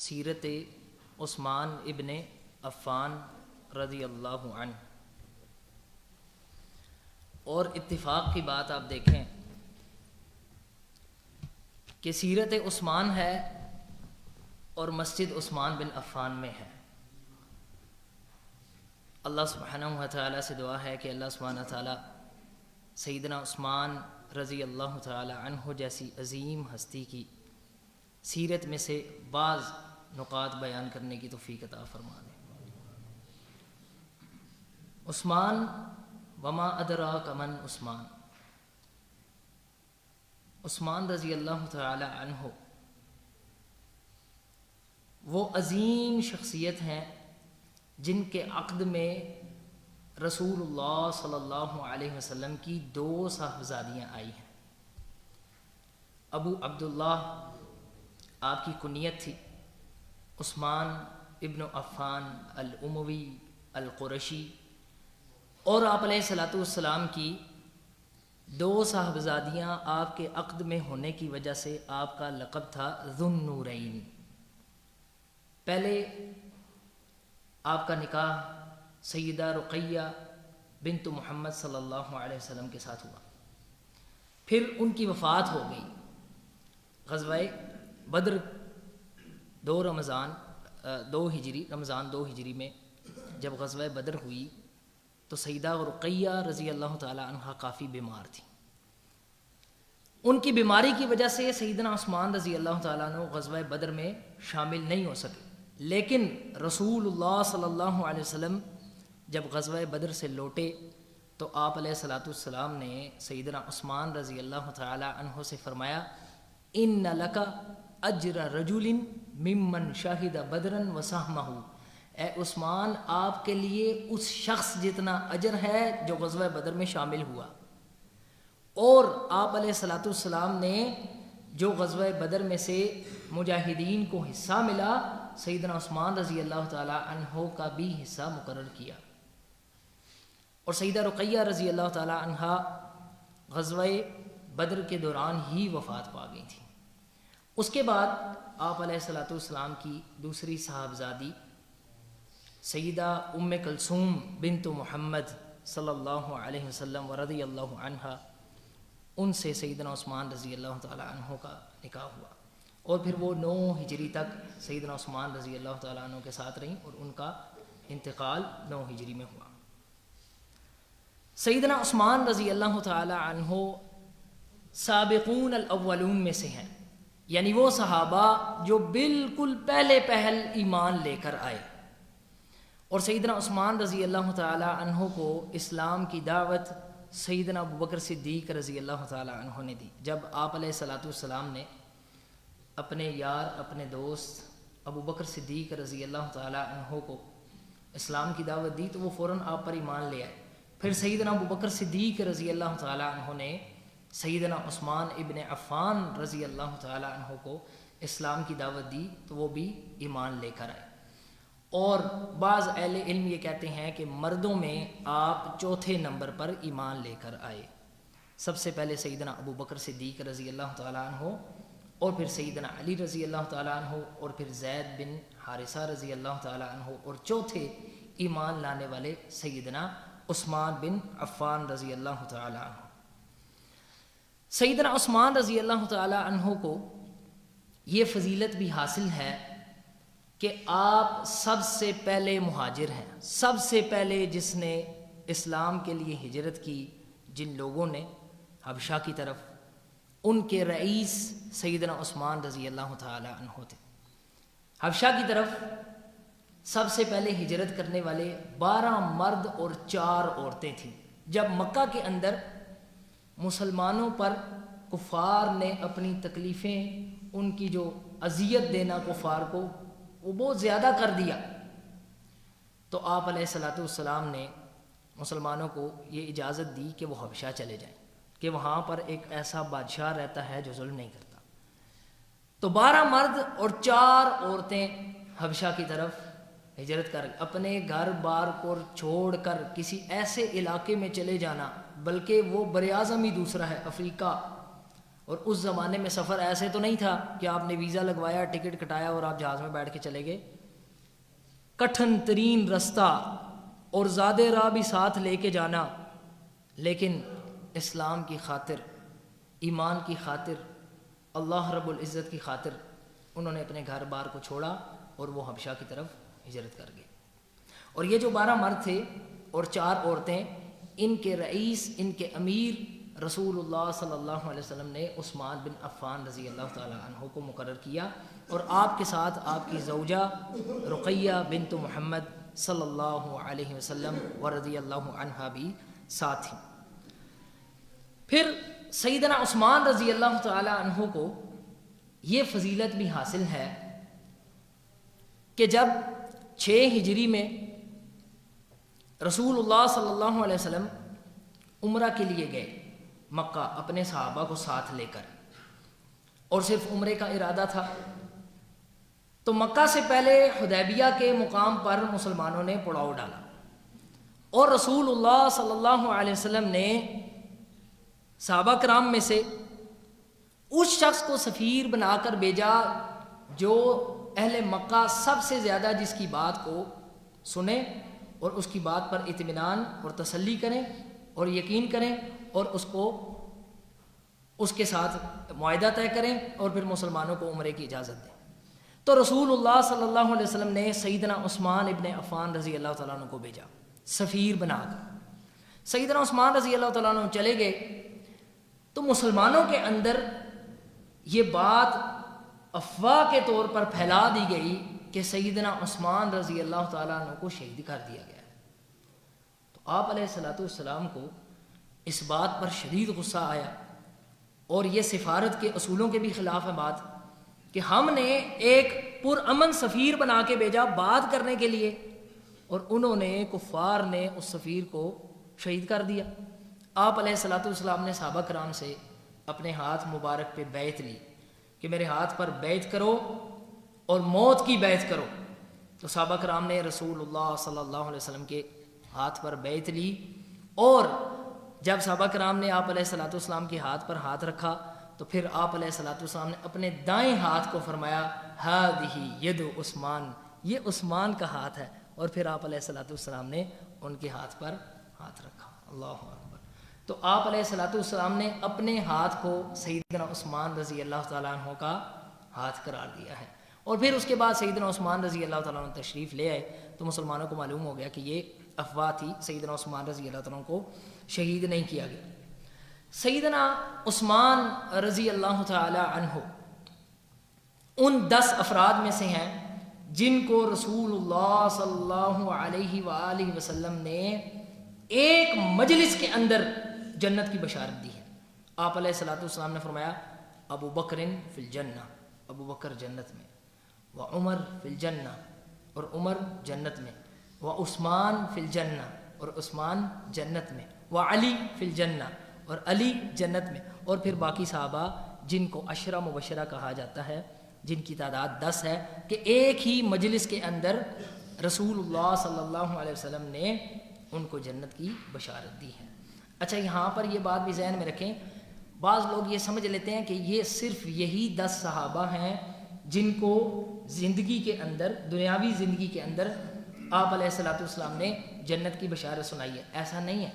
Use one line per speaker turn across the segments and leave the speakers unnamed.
سیرت عثمان ابن عفان رضی اللہ عنہ. اور اتفاق کی بات آپ دیکھیں کہ سیرت عثمان ہے اور مسجد عثمان بن عفان میں ہے. اللہ سبحانہ و تعالیٰ سے دعا ہے کہ اللہ سبحانہ و تعالیٰ سیدنا عثمان رضی اللہ تعالی عنہ جیسی عظیم ہستی کی سیرت میں سے بعض نقاط بیان کرنے کی توفیق عطا فرما دے. عثمان وما ادراک من عثمان. عثمان رضی اللہ تعالی عنہ وہ عظیم شخصیت ہیں جن کے عقد میں رسول اللہ صلی اللہ علیہ وسلم کی 2 صاحبزادیاں آئی ہیں. ابو عبداللہ آپ کی کنیت تھی، عثمان ابن عفان الاموی القرشی، اور آپ علیہ الصلوۃ والسلام کی 2 صاحبزادیاں آپ کے عقد میں ہونے کی وجہ سے آپ کا لقب تھا ذو النورین. پہلے آپ کا نکاح سیدہ رقیہ بنت محمد صلی اللہ علیہ وسلم کے ساتھ ہوا، پھر ان کی وفات ہو گئی. غزوہ بدر 2 رمضان 2 ہجری میں جب غزوہ بدر ہوئی تو سیدہ رقیہ رضی اللہ تعالی عنہ کافی بیمار تھی. ان کی بیماری کی وجہ سے سیدنا عثمان رضی اللہ تعالیٰ عنہ غزوہ بدر میں شامل نہیں ہو سکے. لیکن رسول اللہ صلی اللہ علیہ وسلم جب غزوہ بدر سے لوٹے تو آپ علیہ الصلوۃ والسلام نے سیدنا عثمان رضی اللہ تعالی عنہ سے فرمایا ان لک اجر رجل ممن شہد بدرا وسہمہ. اے عثمان، آپ کے لیے اس شخص جتنا اجر ہے جو غزوہ بدر میں شامل ہوا. اور آپ علیہ الصلوۃ والسلام نے جو غزوہ بدر میں سے مجاہدین کو حصہ ملا، سیدنا عثمان رضی اللہ تعالی عنہ کا بھی حصہ مقرر کیا. اور سیدہ رقیہ رضی اللہ تعالی عنہ غزوہ بدر کے دوران ہی وفات پا گئی تھی. اس کے بعد آپ علیہ الصلوۃ والسلام کی دوسری صاحبزادی سیدہ ام کلثوم بنت محمد صلی اللہ علیہ وسلم ورضی اللہ عنہ، ان سے سیدنا عثمان رضی اللہ تعالی عنہ کا نکاح ہوا، اور پھر وہ 9 ہجری تک سیدنا عثمان رضی اللہ تعالی عنہ کے ساتھ رہیں اور ان کا انتقال 9 ہجری میں ہوا. سیدنا عثمان رضی اللہ تعالی عنہ سابقون الاولون میں سے ہیں، یعنی وہ صحابہ جو بالکل پہلے پہل ایمان لے کر آئے. اور سیدنا عثمان رضی اللہ تعالی عنہ کو اسلام کی دعوت سیدنا ابوبکر صدیق رضی اللہ تعالی عنہ نے دی. جب آپ علیہ الصلوۃ والسلام نے اپنے یار اپنے دوست ابوبکر صدیق رضی اللہ تعالی عنہ کو اسلام کی دعوت دی تو وہ فوراً آپ پر ایمان لے آئے. پھر سیدنا ابوبکر صدیق رضی اللہ تعالی عنہ نے سیدنا عثمان ابن عفان رضی اللہ تعالی عنہ کو اسلام کی دعوت دی تو وہ بھی ایمان لے کر آئے. اور بعض اہل علم یہ کہتے ہیں کہ مردوں میں آپ 4تھے نمبر پر ایمان لے کر آئے. سب سے پہلے سیدنا ابوبکر صدیق رضی اللہ تعالی عنہ، اور پھر سیدنا علی رضی اللہ تعالی عنہ، اور پھر زید بن حارثہ رضی اللہ تعالی عنہ، اور چوتھے ایمان لانے والے سیدنا عثمان بن عفان رضی اللہ تعالی عنہ. سیدنا عثمان رضی اللہ تعالی عنہ کو یہ فضیلت بھی حاصل ہے کہ آپ سب سے پہلے مہاجر ہیں، سب سے پہلے جس نے اسلام کے لیے ہجرت کی. جن لوگوں نے حبشہ کی طرف، ان کے رئیس سیدنا عثمان رضی اللہ تعالی عنہ تھے. حبشہ کی طرف سب سے پہلے ہجرت کرنے والے 12 مرد اور 4 عورتیں تھیں. جب مکہ کے اندر مسلمانوں پر کفار نے اپنی تکلیفیں، ان کی جو اذیت دینا کفار کو وہ بہت زیادہ کر دیا، تو آپ علیہ الصلوۃ والسلام نے مسلمانوں کو یہ اجازت دی کہ وہ حبشہ چلے جائیں، کہ وہاں پر ایک ایسا بادشاہ رہتا ہے جو ظلم نہیں کرتا. تو 12 مرد اور 4 عورتیں حبشہ کی طرف ہجرت کر اپنے گھر بار کو چھوڑ کر کسی ایسے علاقے میں چلے جانا، بلکہ وہ براعظم ہی دوسرا ہے افریقہ، اور اس زمانے میں سفر ایسے تو نہیں تھا کہ آپ نے ویزا لگوایا، ٹکٹ کٹایا اور آپ جہاز میں بیٹھ کے چلے گئے. کٹھن ترین رستہ اور زیادہ راہ بھی ساتھ لے کے جانا، لیکن اسلام کی خاطر، ایمان کی خاطر، اللہ رب العزت کی خاطر انہوں نے اپنے گھر بار کو چھوڑا اور وہ حبشہ کی طرف ہجرت کر گئے. اور یہ جو 12 مرد تھے اور 4 عورتیں، ان کے رئیس، ان کے امیر رسول اللہ صلی اللہ علیہ وسلم نے عثمان بن عفان رضی اللہ تعالی عنہ کو مقرر کیا، اور آپ کے ساتھ آپ کی زوجہ رقیہ بنت محمد صلی اللہ علیہ وسلم و رضی اللہ عنہا بھی ساتھ ہیں. پھر سیدنا عثمان رضی اللہ تعالی عنہ کو یہ فضیلت بھی حاصل ہے کہ جب 6 ہجری میں رسول اللہ صلی اللہ علیہ وسلم عمرہ کے لیے گئے مکہ اپنے صحابہ کو ساتھ لے کر، اور صرف عمرے کا ارادہ تھا، تو مکہ سے پہلے حدیبیہ کے مقام پر مسلمانوں نے پڑاؤ ڈالا، اور رسول اللہ صلی اللہ علیہ وسلم نے صحابہ کرام میں سے اس شخص کو سفیر بنا کر بھیجا جو اہل مکہ سب سے زیادہ جس کی بات کو سنیں اور اس کی بات پر اطمینان اور تسلی کریں اور یقین کریں اور اس کے ساتھ معاہدہ طے کریں اور پھر مسلمانوں کو عمرے کی اجازت دیں. تو رسول اللہ صلی اللہ علیہ وسلم نے سیدنا عثمان ابن عفان رضی اللہ تعالیٰ عنہ کو بھیجا سفیر بنا کر. سیدنا عثمان رضی اللہ تعالیٰ عنہ چلے گئے تو مسلمانوں کے اندر یہ بات افواہ کے طور پر پھیلا دی گئی کہ سیدنا عثمان رضی اللہ تعالیٰ عنہ کو شہید کر دیا گیا. تو آپ علیہ الصلوۃ والسلام کو اس بات پر شدید غصہ آیا، اور یہ سفارت کے اصولوں کے بھی خلاف ہے بات کہ ہم نے ایک پرامن سفیر بنا کے بھیجا بات کرنے کے لیے، اور انہوں نے کفار نے اس سفیر کو شہید کر دیا. آپ علیہ الصلوۃ والسلام نے صحابہ کرام سے اپنے ہاتھ مبارک پہ بیعت لی کہ میرے ہاتھ پر بیعت کرو اور موت کی بیعت کرو. تو صحابہ کرام نے رسول اللہ صلی اللہ علیہ وسلم کے ہاتھ پر بیعت لی، اور جب صحابہ کرام نے آپ علیہ الصلوۃ والسلام کے ہاتھ پر ہاتھ رکھا تو پھر آپ علیہ الصلوۃ والسلام نے اپنے دائیں ہاتھ کو فرمایا ہذہ ید عثمان، یہ عثمان کا ہاتھ ہے، اور پھر آپ علیہ الصلوۃ والسلام نے ان کے ہاتھ پر ہاتھ رکھا. اللہ اکبر. تو آپ علیہ الصلوۃ والسلام نے اپنے ہاتھ کو سیدنا عثمان رضی اللہ تعالیٰ عنہ کا ہاتھ قرار دیا ہے. اور پھر اس کے بعد سیدنا عثمان رضی اللہ تعالیٰ عنہ تشریف لے آئے تو مسلمانوں کو معلوم ہو گیا کہ یہ افواہ تھی، سیدنا عثمان رضی اللہ تعالیٰ عنہ کو شہید نہیں کیا گیا. سیدنا عثمان رضی اللہ تعالی عنہ ان 10 افراد میں سے ہیں جن کو رسول اللہ صلی اللہ علیہ وآلہ وسلم نے ایک مجلس کے اندر جنت کی بشارت دی ہے. آپ علیہ الصلوۃ والسلام نے فرمایا ابو بکر فی الجنہ، ابو بکر جنت میں، و عمر فی الجنہ، اور عمر جنت میں، و عثمان فی الجنہ، اور عثمان جنت میں، و علی فی الجنہ، اور علی جنت میں. اور پھر باقی صحابہ جن کو عشرہ مبشرہ کہا جاتا ہے، جن کی تعداد 10 ہے، کہ ایک ہی مجلس کے اندر رسول اللہ صلی اللہ علیہ وسلم نے ان کو جنت کی بشارت دی ہے. اچھا، یہاں پر یہ بات بھی ذہن میں رکھیں، بعض لوگ یہ سمجھ لیتے ہیں کہ یہ صرف یہی 10 صحابہ ہیں جن کو زندگی کے اندر، دنیاوی زندگی کے اندر آپ علیہ الصلوۃ والسلام نے جنت کی بشارت سنائی ہے. ایسا نہیں ہے،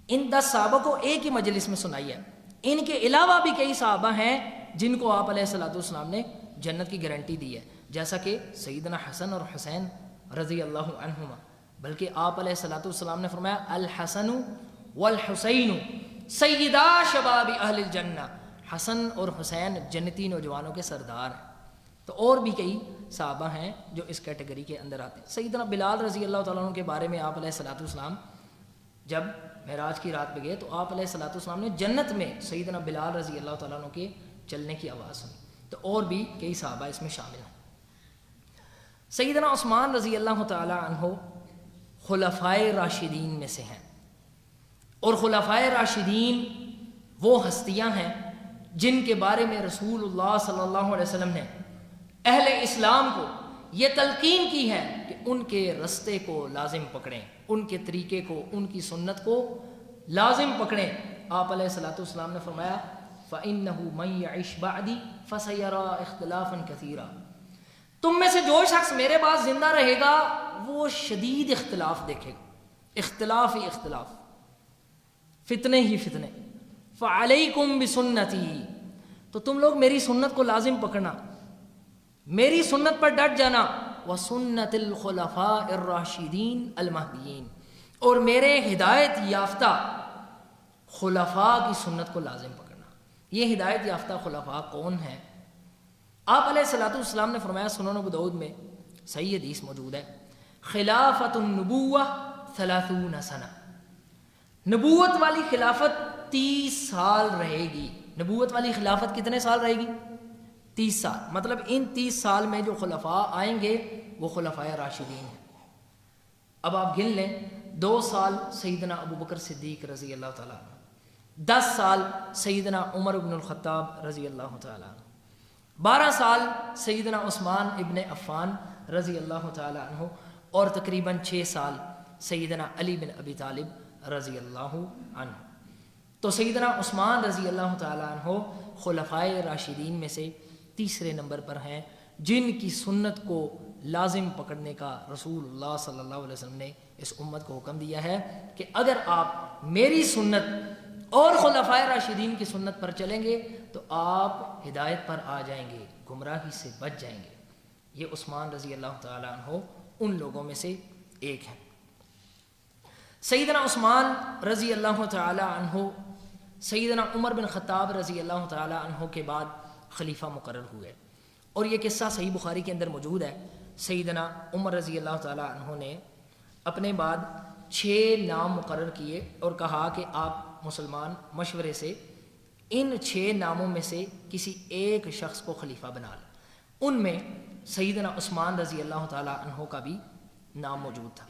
ان 10 صحابہ کو ایک ہی مجلس میں سنائی ہے. ان کے علاوہ بھی کئی صحابہ ہیں جن کو آپ علیہ الصلوۃ والسلام نے جنت کی گارنٹی دی ہے، جیسا کہ سیدنا حسن اور حسین رضی اللہ عنہما. بلکہ آپ علیہ الصلوۃ والسلام نے فرمایا الحسن والحسین سیدا شباب اہل الجنہ، حسن اور حسین جنتی نوجوانوں کے سردار ہیں. تو اور بھی کئی صحابہ ہیں جو اس کیٹیگری کے اندر آتے ہیں. سیدنا بلال رضی اللہ تعالیٰ عنہ کے بارے میں آپ علیہ الصلوۃ والسلام جب معراج کی رات پہ گئے تو آپ علیہ الصلوۃ والسلام نے جنت میں سیدنا بلال رضی اللہ تعالیٰ عنہ کے چلنے کی آواز سنی. تو اور بھی کئی صحابہ اس میں شامل ہیں. سیدنا عثمان رضی اللہ تعالیٰ عنہ خلفائے راشدین میں سے ہیں، اور خلفائے راشدین وہ ہستیاں ہیں جن کے بارے میں رسول اللہ صلی اللہ علیہ وسلم نے اہل اسلام کو یہ تلقین کی ہے کہ ان کے رستے کو لازم پکڑیں، ان کے طریقے کو، ان کی سنت کو لازم پکڑیں. آپ علیہ الصلوۃ والسلام نے فرمایا فَإِنَّهُ مَن يَعِشْ بَعْدِي فَسَيَرَىٰ اخْتِلَافًا كَثِيرًا، تم میں سے جو شخص میرے بعد زندہ رہے گا وہ شدید اختلاف دیکھے گا، اختلاف ہی اختلاف، فتنے ہی فتنے۔ فَعَلَيْكُمْ بِسُنَّتِي، تو تم لوگ میری سنت کو لازم پکڑنا، میری سنت پر ڈٹ جانا، وَسُنَّةِ الْخُلَفَاءِ الرَّاشِدِينَ الْمَهْدِيِّينَ، اور میرے ہدایت یافتہ خلفاء کی سنت کو لازم پکڑنا۔ یہ ہدایت یافتہ خلفاء کون ہیں؟ آپ علیہ الصلوۃ والسلام نے فرمایا، سنن ابو داؤد میں صحیح حدیث موجود ہے، خلافت النبوہ 30 سنہ، نبوت والی خلافت 30 سال رہے گی۔ نبوت والی خلافت کتنے سال رہے گی؟ 30 سال، مطلب ان 30 سال میں جو خلفاء آئیں گے وہ خلفاء راشدین ہیں۔ اب آپ گن لیں، 2 سال سیدنا ابو بکر صدیق رضی اللہ تعالیٰ عنہ، 10 سال سیدنا عمر بن الخطاب رضی اللہ تعالیٰ عنہ، 12 سال سیدنا عثمان ابن عفان رضی اللہ تعالیٰ عنہ، اور تقریباً 6 سال سیدنا علی بن ابی طالب رضی اللہ عنہ۔ تو سیدنا عثمان رضی اللہ تعالیٰ عنہ خلفائے راشدین میں سے تیسرے نمبر پر ہیں، جن کی سنت کو لازم پکڑنے کا رسول اللہ صلی اللہ علیہ وسلم نے اس امت کو حکم دیا ہے کہ اگر آپ میری سنت اور خلفائے راشدین کی سنت پر چلیں گے تو آپ ہدایت پر آ جائیں گے، گمراہی سے بچ جائیں گے۔ یہ عثمان رضی اللہ تعالیٰ عنہ ان لوگوں میں سے ایک ہیں۔ سیدنا عثمان رضی اللہ تعالیٰ عنہ سیدنا عمر بن خطاب رضی اللہ تعالیٰ عنہ کے بعد خلیفہ مقرر ہوئے، اور یہ قصہ صحیح بخاری کے اندر موجود ہے۔ سیدنا عمر رضی اللہ تعالیٰ عنہ نے اپنے بعد 6 نام مقرر کیے اور کہا کہ آپ مسلمان مشورے سے ان 6 ناموں میں سے کسی ایک شخص کو خلیفہ بنا لیں۔ ان میں سیدنا عثمان رضی اللہ تعالیٰ عنہ کا بھی نام موجود تھا۔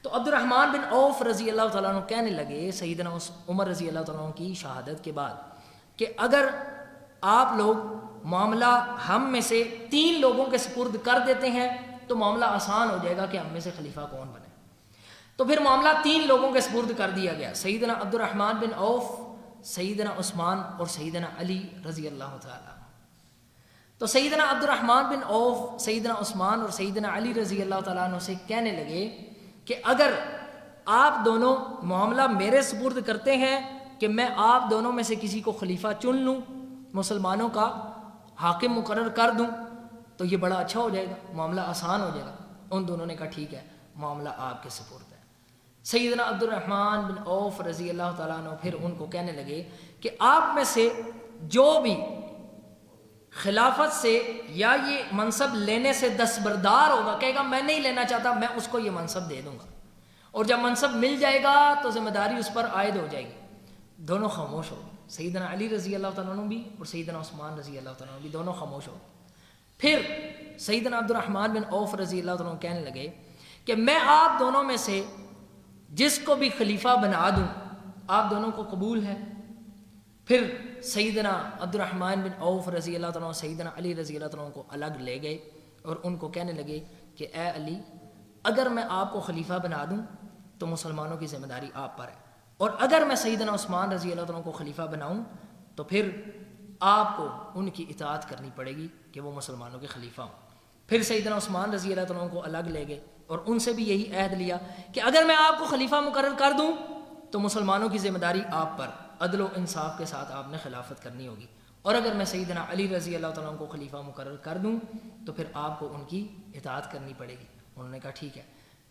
تو عبد الرحمن بن عوف رضی اللہ تعالیٰ عنہ کہنے لگے سیدنا عمر رضی اللہ تعالیٰ عنہ کی شہادت کے بعد کہ اگر آپ لوگ معاملہ ہم میں سے 3 لوگوں کے سپرد کر دیتے ہیں تو معاملہ آسان ہو جائے گا کہ ہم میں سے خلیفہ کون بنے۔ تو پھر معاملہ 3 لوگوں کے سپرد کر دیا گیا، سیدنا عبد الرحمن بن عوف، سیدنا عثمان اور سیدنا علی رضی اللہ تعالیٰ عنہ۔ تو سیدنا عبد الرحمن بن عوف سیدنا عثمان اور سیدنا علی رضی اللہ تعالیٰ عنہ سے کہنے لگے کہ اگر آپ دونوں معاملہ میرے سپرد کرتے ہیں کہ میں آپ دونوں میں سے کسی کو خلیفہ چن لوں، مسلمانوں کا حاکم مقرر کر دوں، تو یہ بڑا اچھا ہو جائے گا، معاملہ آسان ہو جائے گا۔ ان دونوں نے کہا ٹھیک ہے، معاملہ آپ کے سپرد ہے۔ سیدنا عبد الرحمن بن عوف رضی اللہ تعالیٰ عنہ پھر ان کو کہنے لگے کہ آپ میں سے جو بھی خلافت سے یا یہ منصب لینے سے دستبردار ہوگا، کہے گا میں نہیں لینا چاہتا، میں اس کو یہ منصب دے دوں گا، اور جب منصب مل جائے گا تو ذمہ داری اس پر عائد ہو جائے گی۔ دونوں خاموش ہو گئے، سیدنا علی رضی اللہ تعالیٰ عنہ بھی اور سیدنا عثمان رضی اللہ تعالیٰ عنہ بھی، دونوں خاموش ہو گئے۔ پھر سیدنا عبد الرحمن بن عوف رضی اللہ تعالیٰ عنہ کہنے لگے کہ میں آپ دونوں میں سے جس کو بھی خلیفہ بنا دوں آپ دونوں کو قبول ہے۔ پھر سیدنا عبد الرحمن بن عوف رضی اللہ تعالیٰ عنہ سیدنا علی رضی اللہ تعالیٰ عنہ کو الگ لے گئے اور ان کو کہنے لگے کہ اے علی، اگر میں آپ کو خلیفہ بنا دوں تو مسلمانوں کی ذمہ داری آپ پر ہے، اور اگر میں سیدنا عثمان رضی اللہ تعالیٰ عنہ کو خلیفہ بناؤں تو پھر آپ کو ان کی اطاعت کرنی پڑے گی کہ وہ مسلمانوں کے خلیفہ ہوں۔ پھر سیدنا عثمان رضی اللہ تعالیٰ عنہ کو الگ لے گئے اور ان سے بھی یہی عہد لیا کہ اگر میں آپ کو خلیفہ مقرر کر دوں تو مسلمانوں کی ذمہ داری آپ پر، عدل و انصاف کے ساتھ آپ نے خلافت کرنی ہوگی، اور اگر میں سیدنا علی رضی اللہ تعالیٰ عنہ کو خلیفہ مقرر کر دوں تو پھر آپ کو ان کی اطاعت کرنی پڑے گی۔ انہوں نے کہا ٹھیک ہے۔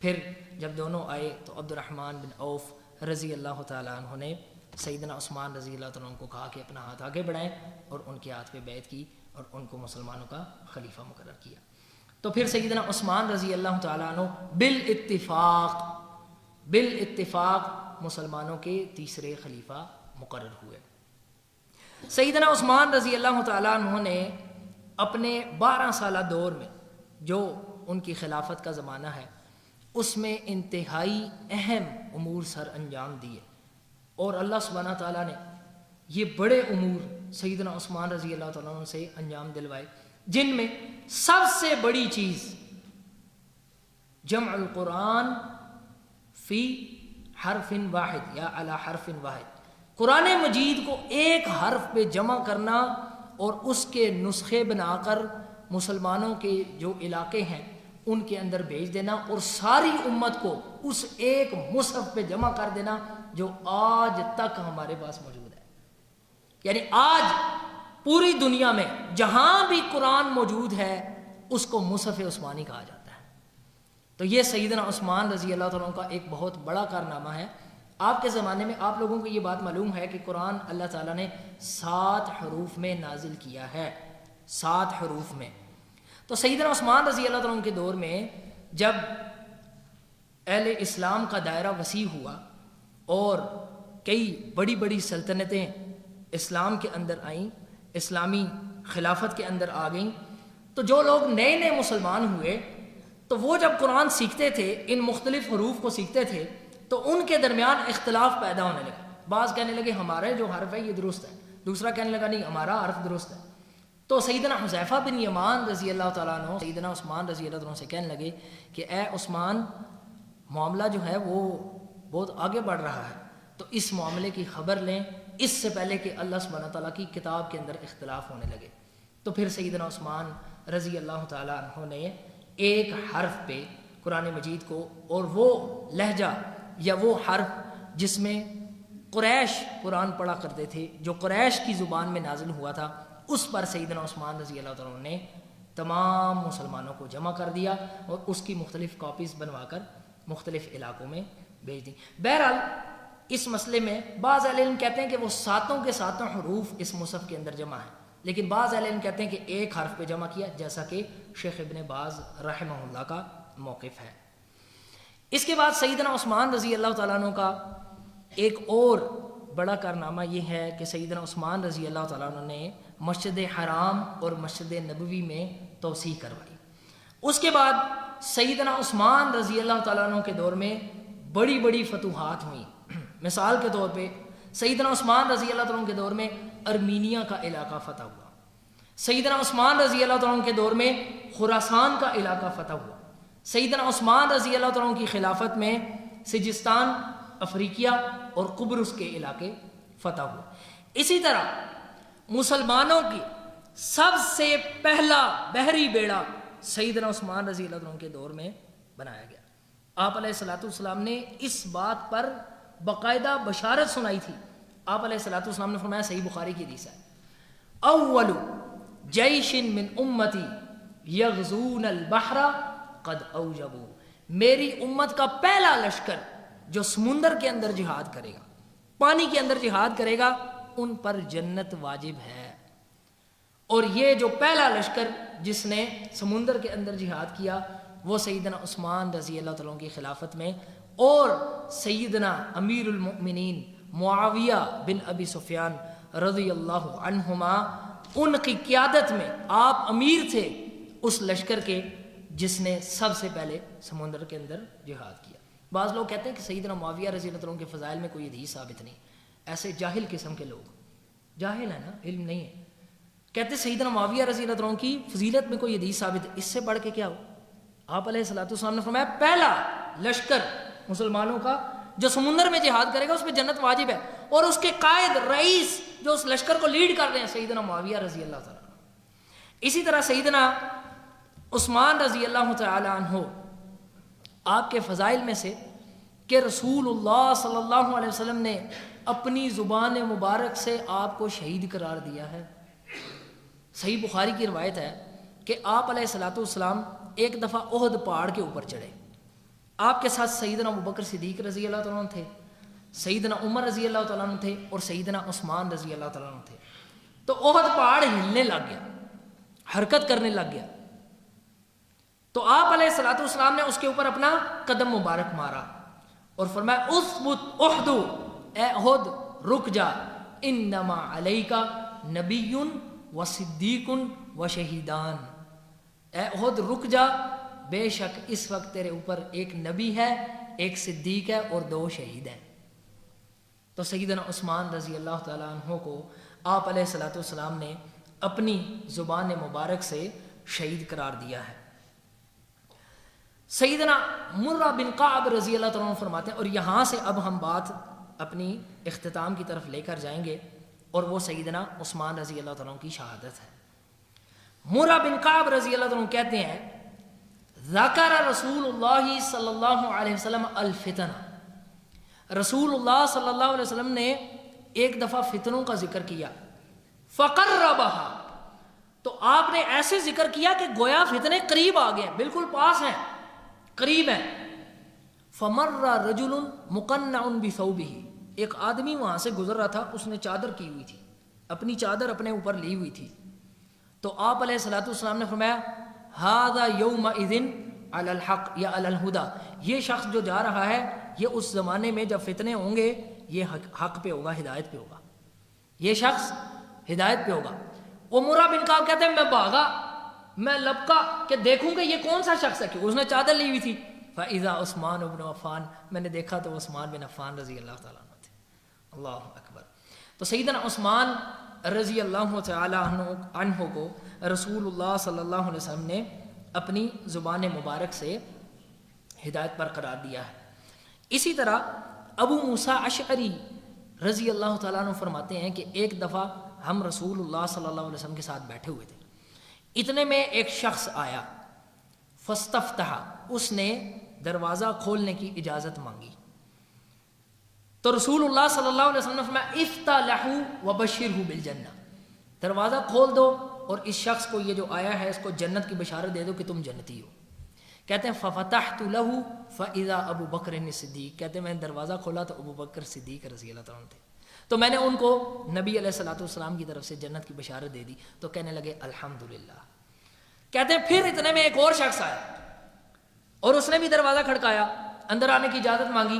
پھر جب دونوں آئے تو عبد الرحمن بن عوف رضی اللہ تعالیٰ عنہ نے سیدنا عثمان رضی اللہ تعالیٰ عنہ کو کہا کہ اپنا ہاتھ آگے بڑھائیں، اور ان کے ہاتھ پہ بیعت کی اور ان کو مسلمانوں کا خلیفہ مقرر کیا۔ تو پھر سیدنا عثمان رضی اللہ تعالیٰ عنہ بالاتفاق مسلمانوں کے تیسرے خلیفہ مقرر ہوئے۔ سیدنا عثمان رضی اللہ تعالیٰ عنہ نے اپنے 12 سالہ دور میں جو ان کی خلافت کا زمانہ ہے اس میں انتہائی اہم امور سر انجام دیے، اور اللہ سبحانہ تعالیٰ نے یہ بڑے امور سیدنا عثمان رضی اللہ تعالیٰ عنہ سے انجام دلوائے، جن میں سب سے بڑی چیز جمع القرآن فی حرف واحد یا علی حرف واحد، قرآن مجید کو ایک حرف پہ جمع کرنا اور اس کے نسخے بنا کر مسلمانوں کے جو علاقے ہیں ان کے اندر بھیج دینا اور ساری امت کو اس ایک مصحف پہ جمع کر دینا جو آج تک ہمارے پاس موجود ہے. یعنی آج پوری دنیا میں جہاں بھی قرآن موجود ہے اس کو مصحف عثمانی کہا جاتا ہے. تو یہ سیدنا عثمان رضی اللہ تعالیٰ کا ایک بہت بڑا کارنامہ ہے. آپ کے زمانے میں آپ لوگوں کو یہ بات معلوم ہے کہ قرآن اللہ تعالیٰ نے 7 حروف میں نازل کیا ہے، 7 حروف میں. تو سیدنا عثمان رضی اللہ تعالیٰ کے دور میں جب اہل اسلام کا دائرہ وسیع ہوا اور کئی بڑی بڑی سلطنتیں اسلام کے اندر آئیں، اسلامی خلافت کے اندر آ گئیں، تو جو لوگ نئے نئے مسلمان ہوئے تو وہ جب قرآن سیکھتے تھے، ان مختلف حروف کو سیکھتے تھے، تو ان کے درمیان اختلاف پیدا ہونے لگا. بعض کہنے لگے ہمارا جو حرف ہے یہ درست ہے، دوسرا کہنے لگا نہیں ہمارا حرف درست ہے. تو سیدنا حذیفہ بن یمان رضی اللہ تعالیٰ عنہ سیدنا عثمان رضی اللہ عنہ سے کہنے لگے کہ اے عثمان، معاملہ جو ہے وہ بہت آگے بڑھ رہا ہے، تو اس معاملے کی خبر لیں اس سے پہلے کہ اللہ سبحانہ تعالیٰ کی کتاب کے اندر اختلاف ہونے لگے. تو پھر سیدنا عثمان رضی اللہ تعالیٰ عنہ نے ایک حرف پہ قرآن مجید کو، اور وہ لہجہ یا وہ حرف جس میں قریش قرآن پڑھا کرتے تھے، جو قریش کی زبان میں نازل ہوا تھا، اس پر سیدنا عثمان رضی اللہ تعالیٰ نے تمام مسلمانوں کو جمع کر دیا اور اس کی مختلف کاپیز بنوا کر مختلف علاقوں میں بھیج دی. بہرحال اس مسئلے میں بعض اہل علم کہتے ہیں کہ وہ 7 کے 7 حروف اس مصحف کے اندر جمع ہیں، لیکن بعض اہل علم کہتے ہیں کہ ایک حرف پہ جمع کیا، جیسا کہ شیخ ابن باز رحمہ اللہ کا موقف ہے. اس کے بعد سیدنا عثمان رضی اللہ تعالیٰ عنہ کا ایک اور بڑا کارنامہ یہ ہے کہ سیدنا عثمان رضی اللہ تعالیٰ عنہ نے مسجد حرام اور مسجد نبوی میں توسیع کروائی. اس کے بعد سیدنا عثمان رضی اللہ تعالیٰ عنہ کے دور میں بڑی بڑی فتوحات ہوئیں. مثال کے طور پہ سیدنا عثمان رضی اللہ تعالیٰ عنہ کے دور میں ارمینیا کا علاقہ فتح ہوا. سیدنا عثمان رضی اللہ تعالیٰ عنہ کے دور میں خراسان کا علاقہ فتح ہوا. سیدنا عثمان رضی اللہ تعالیٰ عنہ کی خلافت میں سجستان، افریقیہ اور قبرص کے علاقے فتح ہوئے. اسی طرح مسلمانوں کی سب سے پہلا بحری بیڑا سیدنا عثمان رضی اللہ عنہ کے دور میں بنایا گیا. آپ علیہ الصلوۃ والسلام نے اس بات پر باقاعدہ بشارت سنائی تھی. آپ علیہ الصلوۃ والسلام نے فرمایا، صحیح بخاری کی حدیث ہے، اول جیش من امتی یغزون البحر قد اوجبوا، میری امت کا پہلا لشکر جو سمندر کے اندر جہاد کرے گا، پانی کے اندر جہاد کرے گا، ان پر جنت واجب ہے. اور یہ جو پہلا لشکر جس نے سمندر کے اندر جہاد کیا وہ سیدنا عثمان رضی اللہ تعالیٰ کی خلافت میں، اور سیدنا امیر المؤمنین معاویہ بن ابی سفیان رضی اللہ عنہما، ان کی قیادت میں آپ امیر تھے اس لشکر کے جس نے سب سے پہلے سمندر کے اندر جہاد کیا. بعض لوگ کہتے ہیں کہ سیدنا معاویہ رضی اللہ عنہ کے فضائل میں کوئی حدیث ثابت نہیں. ایسے جاہل قسم کے لوگ، جاہل ہے نا، علم نہیں ہے، کہتے سیدنا معاویہ رضی اللہ عنہ کی فضیلت میں کوئی حدیث ثابت ہے. اس سے بڑھ کے کیا ہو؟ آپ علیہ الصلوۃ والسلام نے فرمایا پہلا لشکر مسلمانوں کا جو سمندر میں جہاد کرے گا اس پہ جنت واجب ہے، اور اس کے قائد رئیس جو اس لشکر کو لیڈ کر رہے ہیں سیدنا معاویہ رضی اللہ تعالیٰ عنہ. اسی طرح سیدنا عثمان رضی اللہ تعالی عنہ، آپ کے فضائل میں سے کہ رسول اللہ صلی اللہ علیہ وسلم نے اپنی زبان مبارک سے آپ کو شہید قرار دیا ہے. صحیح بخاری کی روایت ہے کہ آپ علیہ الصلوۃ والسلام ایک دفعہ احد پہاڑ کے اوپر چڑھے. آپ کے ساتھ سیدنا ابوبکر صدیق رضی اللہ تعالیٰ عنہ تھے، سیدنا عمر رضی اللہ تعالیٰ عنہ تھے، اور سیدنا عثمان رضی اللہ تعالیٰ عنہ تھے. تو احد پہاڑ ہلنے لگ گیا، حرکت کرنے لگ گیا. تو آپ علیہ الصلوۃ والسلام نے اس کے اوپر اپنا قدم مبارک مارا اور فرمایا اثبت احد، اے احد رک جا، انما علیک نبی و صدیق و شہیدان، اے احد رک جا، بے شک اس وقت تیرے اوپر ایک نبی ہے، ایک صدیق ہے اور 2 شہید ہیں. تو سیدنا عثمان رضی اللہ تعالیٰ عنہ کو آپ علیہ الصلوۃ والسلام نے اپنی زبان مبارک سے شہید قرار دیا ہے. سیدنا مرہ بن قعب رضی اللہ تعالیٰ عنہ فرماتے ہیں، اور یہاں سے اب ہم بات اپنی اختتام کی طرف لے کر جائیں گے، اور وہ سیدنا عثمان رضی اللہ تعالیٰ کی شہادت ہے۔ مرہ بن کعب رضی اللہ تعالیٰ کہتے ہیں ذکر رسول اللہ صلی اللہ علیہ وسلم الفتن، رسول اللہ صلی اللہ علیہ وسلم نے ایک دفعہ فتنوں کا ذکر کیا، فقربہا، تو آپ نے ایسے ذکر کیا کہ گویا فتنے قریب آ گئے، بالکل پاس ہیں، قریب ہیں۔ فمر رجل مقنع بثوبہ، ایک آدمی وہاں سے گزر رہا تھا، اس نے چادر کی ہوئی تھی، اپنی چادر اپنے اوپر لی ہوئی تھی، تو آپ علیہ الصلوۃ والسلام نے فرمایا ھذا یومئذ علی الحق یا علی الہدی، یہ شخص جو جا رہا ہے یہ اس زمانے میں جب فتنے ہوں گے یہ حق پہ ہوگا، ہدایت پہ ہوگا، یہ شخص ہدایت پہ ہوگا۔ وہ مرہ بن کعب کہتے ہیں میں بھاگا، میں لپکا کہ دیکھوں کہ یہ کون سا شخص ہے، کہ اس نے چادر لی ہوئی تھی۔ فَإِذَا عثمان بن عفان، میں نے دیکھا تو عثمان بن عفان رضی اللہ تعالیٰ عنہ تھے۔ اللہ اکبر۔ تو سیدنا عثمان رضی اللہ تعالیٰ عنہ کو رسول اللہ صلی اللہ علیہ وسلم نے اپنی زبان مبارک سے ہدایت پر قرار دیا ہے۔ اسی طرح ابو موسیٰ اشعری رضی اللہ تعالیٰ عنہ فرماتے ہیں کہ ایک دفعہ ہم رسول اللہ صلی اللہ علیہ وسلم کے ساتھ بیٹھے ہوئے تھے، اتنے میں ایک شخص آیا، فاستفتح، اس نے دروازہ کھولنے کی اجازت مانگی، تو رسول اللہ صلی اللہ علیہ وسلم نے فرمایا افتح لہ وبشرہ بالجنہ، دروازہ کھول دو اور اس شخص کو، یہ جو آیا ہے، اس کو جنت کی بشارت دے دو کہ تم جنتی ہو۔ کہتے ہیں ففتحت لہ فاذا ابو بکر صدیق، کہتے ہیں میں نے دروازہ کھولا تو ابو بکر صدیق رضی اللہ تعالیٰ عنہ تھے، تو میں نے ان کو نبی علیہ الصلوۃ والسلام کی طرف سے جنت کی بشارت دے دی، تو کہنے لگے الحمدللہ۔ کہتے ہیں پھر اتنے میں ایک اور شخص آیا اور اس نے بھی دروازہ کھڑکایا، اندر آنے کی اجازت مانگی،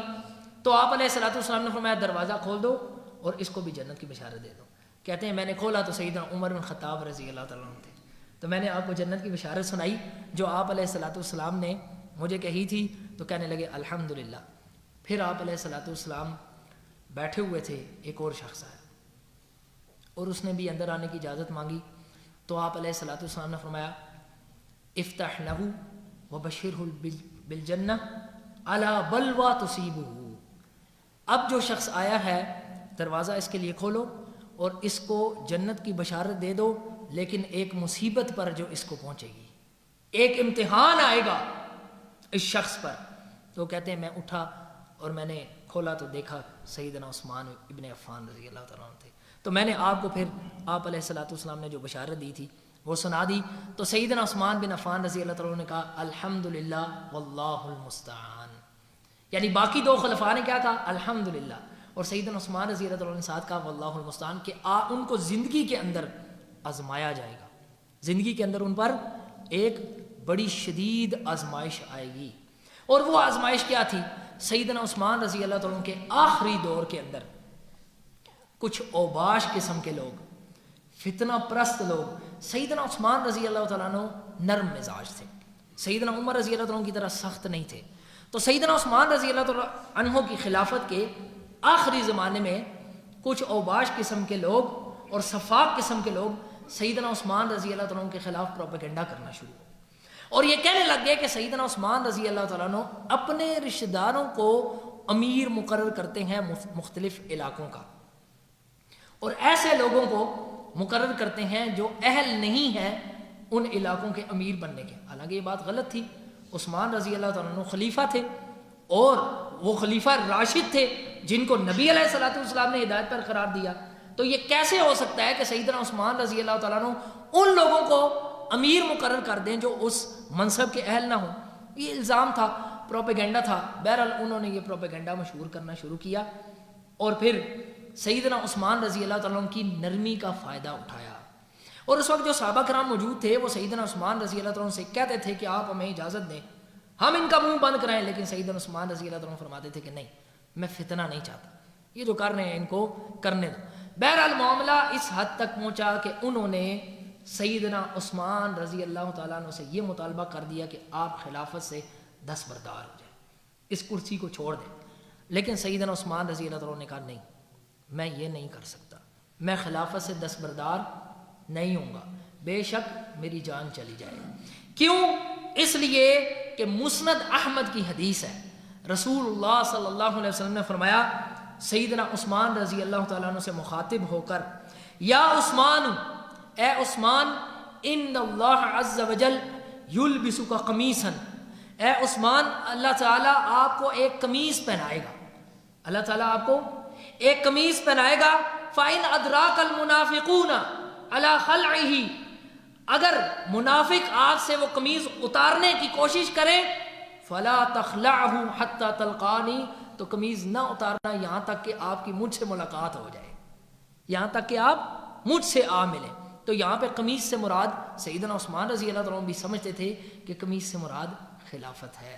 تو آپ علیہ الصلوۃ والسلام نے فرمایا دروازہ کھول دو اور اس کو بھی جنت کی بشارت دے دو۔ کہتے ہیں میں نے کھولا تو سیدنا عمر بن خطاب رضی اللہ تعالیٰ عنہ تھے، تو میں نے آپ کو جنت کی بشارت سنائی جو آپ علیہ الصلوۃ والسلام نے مجھے کہی تھی، تو کہنے لگے الحمدللہ۔ پھر آپ علیہ الصلوۃ والسلام بیٹھے ہوئے تھے، ایک اور شخص آیا اور اس نے بھی اندر آنے کی اجازت مانگی، تو آپ علیہ الصلوۃ والسلام نے فرمایا افتح لہ وبشرہ بالجنہ علی بلوی تصیبہ، اب جو شخص آیا ہے دروازہ اس کے لیے کھولو اور اس کو جنت کی بشارت دے دو، لیکن ایک مصیبت پر جو اس کو پہنچے گی، ایک امتحان آئے گا اس شخص پر۔ تو کہتے ہیں میں اٹھا اور میں نے کھولا تو دیکھا سیدنا عثمان ابن عفان رضی اللہ تعالیٰ عنہ تھے، تو میں نے آپ کو پھر آپ علیہ الصلوۃ والسلام نے جو بشارت دی تھی وہ سنا دی، تو سیدنا عثمان بن عفان رضی اللہ تعالیٰ عنہ نے کہا الحمدللہ واللہ المستعان، یعنی باقی دو خلفاء نے کیا کہا الحمدللہ، اور سیدنا عثمان رضی اللہ تعالیٰ عنہ نے ساتھ کہا واللہ المستعان، کہ ان کو زندگی کے اندر آزمایا جائے گا، زندگی کے اندر ان پر ایک بڑی شدید آزمائش آئے گی۔ اور وہ آزمائش کیا تھی؟ سیدنا عثمان رضی اللہ تعالیٰ عنہ کے آخری دور کے اندر کچھ اوباش قسم کے لوگ، فتنہ پرست لوگ، سیدنا عثمان رضی اللہ تعالیٰ عنہ نرم مزاج تھے، سیدنا عمر رضی اللہ تعالیٰ عنہ کی طرح سخت نہیں تھے، تو سیدنا عثمان رضی اللہ تعالیٰ عنہ کی خلافت کے آخری زمانے میں کچھ اوباش قسم کے لوگ اور صفاق قسم کے لوگ سیدنا عثمان رضی اللہ تعالیٰ عنہ کے خلاف پروپیگنڈا کرنا شروع ہو، اور یہ کہنے لگ گئے کہ سیدنا عثمان رضی اللہ تعالیٰ عنہ اپنے رشتہ داروں کو امیر مقرر کرتے ہیں مختلف علاقوں کا، اور ایسے لوگوں کو مقرر کرتے ہیں جو اہل نہیں ہیں ان علاقوں کے امیر بننے کے۔ حالانکہ یہ بات غلط تھی، عثمان رضی اللہ تعالیٰ عنہ خلیفہ تھے اور وہ خلیفہ راشد تھے جن کو نبی علیہ الصلوۃ والسلام نے ہدایت پر قرار دیا، تو یہ کیسے ہو سکتا ہے کہ سیدنا عثمان رضی اللہ تعالیٰ عنہ ان لوگوں کو امیر مقرر کر دیں جو اس منصب کے اہل نہ ہوں؟ یہ الزام تھا، پروپیگنڈا تھا۔ بہرحال انہوں نے یہ پروپیگنڈا مشہور کرنا شروع کیا اور پھر سیدنا عثمان رضی اللہ تعالیٰ عنہ کی نرمی کا فائدہ اٹھایا، اور اس وقت جو صحابہ کرام موجود تھے وہ سیدنا عثمان رضی اللہ تعالیٰ عنہ سے کہتے تھے کہ آپ ہمیں اجازت دیں، ہم ان کا منہ بند کرائیں، لیکن سیدنا عثمان رضی اللہ تعالیٰ عنہ فرماتے تھے کہ نہیں، میں فتنہ نہیں چاہتا، یہ جو کر رہے ہیں ان کو کرنے دو۔ بہرحال معاملہ اس حد تک پہنچا کہ انہوں نے سیدنا عثمان رضی اللہ تعالیٰ عنہ سے یہ مطالبہ کر دیا کہ آپ خلافت سے دستبردار ہو جائیں، اس کرسی کو چھوڑ دیں، لیکن سیدنا عثمان رضی اللہ تعالیٰ عنہ نے کہا نہیں، میں یہ نہیں کر سکتا، میں خلافت سے دستبردار نہیں ہوں گا، بے شک میری جان چلی جائے۔ کیوں؟ اس لیے کہ مسند احمد کی حدیث ہے، رسول اللہ صلی اللہ علیہ وسلم نے فرمایا سیدنا عثمان رضی اللہ تعالیٰ عنہ سے مخاطب ہو کر یا عثمان، اے عثمان، ان اللہ عز وجل یلبسک قمیصا، اے عثمان اللہ تعالیٰ آپ کو ایک قمیص پہنائے گا، اللہ تعالیٰ آپ کو ایک قمیص پہنائے گا. فَإِنْ أَدْرَاكَ الْمُنَافِقُونَ عَلَى خَلْعِهِ، اگر منافق آپ سے وہ قمیص اتارنے کی کوشش کریں، فَلَا تَخْلَعْهُ حَتَّى تَلْقَانِي، تو قمیص نہ اتارنا یہاں تک کہ آپ کی مجھ سے ملاقات ہو جائے، یہاں تک کہ آپ مجھ سے آ ملیں. تو یہاں پہ قمیص سے مراد سیدنا عثمان رضی اللہ تعالیٰ عنہ بھی سمجھتے تھے کہ قمیص سے مراد خلافت ہے.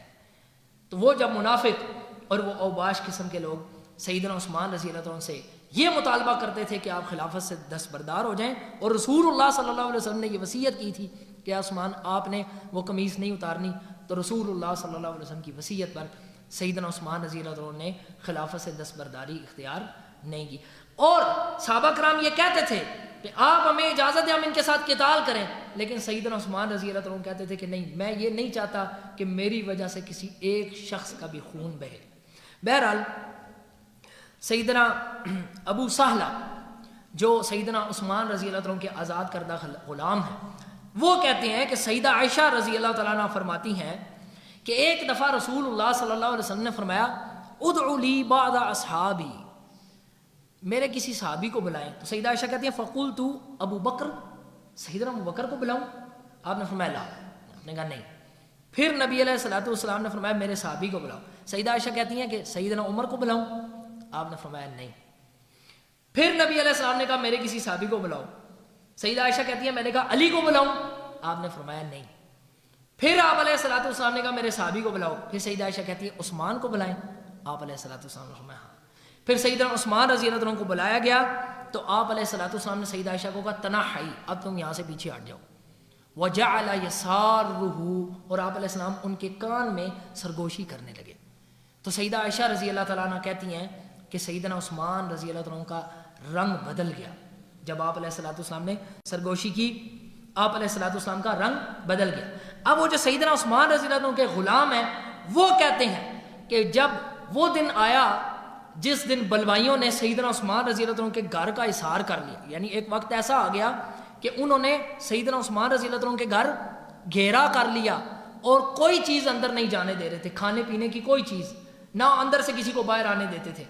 تو وہ جب منافق اور وہ اوباش قسم کے لوگ سیدنا عثمان رضی اللہ تعالیٰ عنہ سے یہ مطالبہ کرتے تھے کہ آپ خلافت سے دستبردار ہو جائیں، اور رسول اللہ صلی اللہ علیہ وسلم نے یہ وصیت کی تھی کہ عثمان آپ نے وہ قمیص نہیں اتارنی، تو رسول اللہ صلی اللہ علیہ وسلم کی وصیت پر سیدنا عثمان رضی اللہ عنہ نے خلافت سے دستبرداری اختیار نہیں کی. اور صحابہ کرام یہ کہتے تھے کہ آپ ہمیں اجازت دیں ہم ان کے ساتھ قتال کریں، لیکن سیدنا عثمان رضی اللہ عنہ کہتے تھے کہ نہیں، میں یہ نہیں چاہتا کہ میری وجہ سے کسی ایک شخص کا بھی خون بہے. بہرحال سیدنا ابو سہلہ جو سیدنا عثمان رضی اللہ عنہ کے آزاد کردہ غلام ہیں، وہ کہتے ہیں کہ سیدہ عائشہ رضی اللہ تعالیٰ عنہ فرماتی ہیں کہ ایک دفعہ رسول اللہ صلی اللہ علیہ وسلم نے فرمایا ادعو لی بعض اصحابی، میرے کسی صحابی کو بلائیں. تو سیدہ عائشہ کہتی ہیں فقلت ابو بکر، سیدنا ابو بکر کو بلاؤں؟ آپ نے فرمایا لا، آپ نے کہا نہیں. پھر نبی علیہ الصلوۃ والسلام نے فرمایا میرے صحابی کو بلاؤ. سیدہ عائشہ کہتی ہیں کہ سیدنا عمر کو بلاؤں؟ آپ نے فرمایا نہیں. پھر نبی علیہ السلام نے کہا میرے کسی صحابی کو بلاؤ. سیدہ عائشہ کہتی ہیں میں نے کہا علی کو بلاؤں؟ آپ نے فرمایا نہیں. پھر آپ علیہ الصلوۃ والسلام نے کہا میرے صحابی کو بلاؤ. پھر سیدہ عائشہ کہتی ہے عثمان کو بلائیں؟ آپ علیہ الصلوۃ والسلام نے فرمایا ہاں. پھر سیدنا عثمان رضی اللہ عنہ کو بلایا گیا تو آپ علیہ الصلوۃ والسلام نے سیدہ عائشہ کو کہا تنحی، اب تم یہاں سے پیچھے ہٹ جاؤ. وجعل یسارہ، اور آپ علیہ السلام ان کے کان میں سرگوشی کرنے لگے. تو سیدہ عائشہ رضی اللہ تعالیٰ عنہ کہتی ہیں کہ سیدنا عثمان رضی اللہ عنہ کا رنگ بدل گیا. جب آپ علیہ الصلوۃ والسلام نے سرگوشی کی، آپ علیہ الصلوۃ والسلام کا رنگ بدل گیا. اب وہ جو سیدنا عثمان رضی اللہ عنہ کے غلام ہیں وہ کہتے ہیں کہ جب وہ دن آیا جس دن بلوائیوں نے سیدنا عثمان رضی اللہ عنہ کے گھر کا احاطہ کر لیا، یعنی ایک وقت ایسا آ گیا کہ انہوں نے سیدنا عثمان رضی اللہ عنہ کے گھر گھیرا کر لیا اور کوئی چیز اندر نہیں جانے دے رہے تھے، کھانے پینے کی کوئی چیز نہ اندر سے کسی کو باہر آنے دیتے تھے.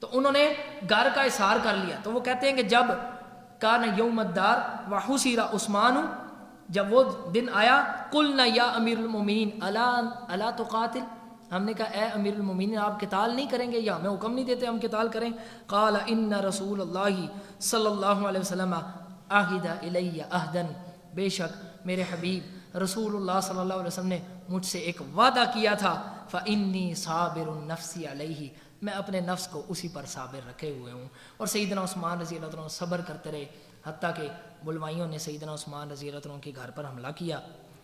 تو انہوں نے گھر کا احاطہ کر لیا. تو وہ کہتے ہیں کہ جب کان یوم الدار وحسر عثمان، جب وہ دن آیا قلنا یا امیر المومنین الا تقاتل، ہم نے کہا اے امیر المومنین آپ قتال نہیں کریں گے یا ہمیں حکم نہیں دیتے ہم قتال کریں؟ قال ان رسول اللہ صلی اللہ علیہ وسلم عہد الی عہدا، بے شک میرے حبیب رسول اللہ صلی اللہ علیہ وسلم نے مجھ سے ایک وعدہ کیا تھا فانی صابر نفسی علیہ، میں اپنے نفس کو اسی پر صابر رکھے ہوئے ہوں. اور سیدنا عثمان رضی اللہ عنہ صبر کرتے رہے حتیٰ کہ بلوائیوں نے سیدنا عثمان رضی اللہ عنہ کے گھر پر حملہ کیا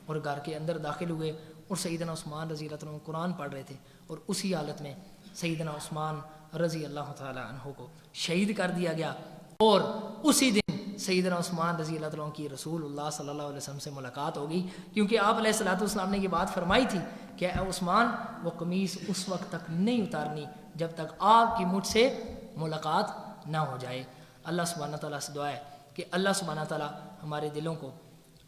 اور گھر کے اندر داخل ہوئے اور سیدنا عثمان رضی اللہ عنہ قرآن پڑھ رہے تھے، اور اسی حالت میں سیدنا عثمان رضی اللہ تعالی عنہ کو شہید کر دیا گیا. اور اسی دن سیدنا عثمان رضی اللہ عنہ کی رسول اللہ صلی اللہ علیہ وسلم سے ملاقات ہو گئی، کیونکہ آپ علیہ الصلوۃ والسلام نے یہ بات فرمائی تھی کہ اے عثمان وہ قمیص اس وقت تک نہیں اتارنی جب تک آپ کی مجھ سے ملاقات نہ ہو جائے. اللہ سبحانہ تعالیٰ سے دعا ہے کہ اللہ سبحانہ تعالیٰ ہمارے دلوں کو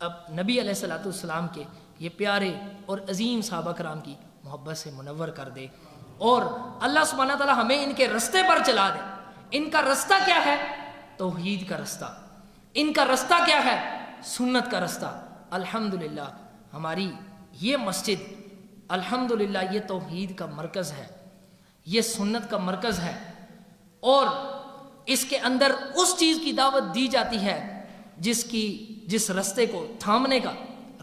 اب نبی علیہ الصلوۃ والسلام کے یہ پیارے اور عظیم صحابہ کرام کی محبت سے منور کر دے، اور اللہ سبحانہ تعالیٰ ہمیں ان کے رستے پر چلا دے. ان کا رستہ کیا ہے؟ توحید کا رستہ. ان کا رستہ کیا ہے؟ سنت کا رستہ. الحمدللہ ہماری یہ مسجد الحمدللہ یہ توحید کا مرکز ہے، یہ سنت کا مرکز ہے، اور اس کے اندر اس چیز کی دعوت دی جاتی ہے جس رستے کو تھامنے کا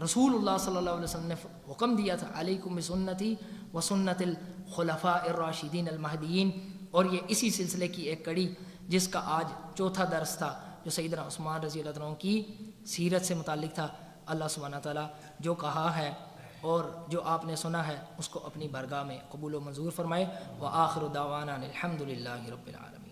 رسول اللہ صلی اللہ علیہ وسلم نے حکم دیا تھا، علیکم بسنتی و سنت الخلفاء الراشدین المہدیین. اور یہ اسی سلسلے کی ایک کڑی جس کا آج چوتھا درس تھا جو سیدنا عثمان رضی اللہ عنہ کی سیرت سے متعلق تھا. اللہ سبحانہ تعالیٰ جو کہا ہے اور جو آپ نے سنا ہے اس کو اپنی بارگاہ میں قبول و منظور فرمائے. وآخر دعوانا الحمد للہ رب العالمین.